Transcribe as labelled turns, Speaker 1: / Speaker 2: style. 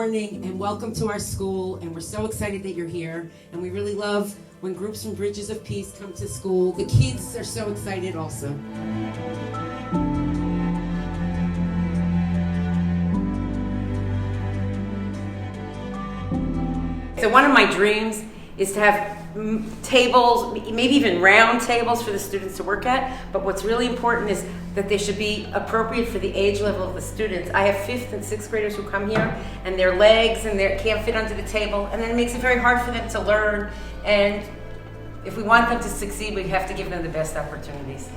Speaker 1: morning and welcome to our school, and we're so excited that you're here, and we really love when groups from Bridges of Peace come to school. The kids are so excited also.
Speaker 2: So one of my dreams is to have tables, maybe even round tables for the students to work at, but what's really important is that they should be appropriate for the age level of the students. I have 5th and 6th graders who come here and their legs and they can't fit under the table, and then it makes it very hard for them to learn, and if we want them to succeed, we have to give them the best opportunities.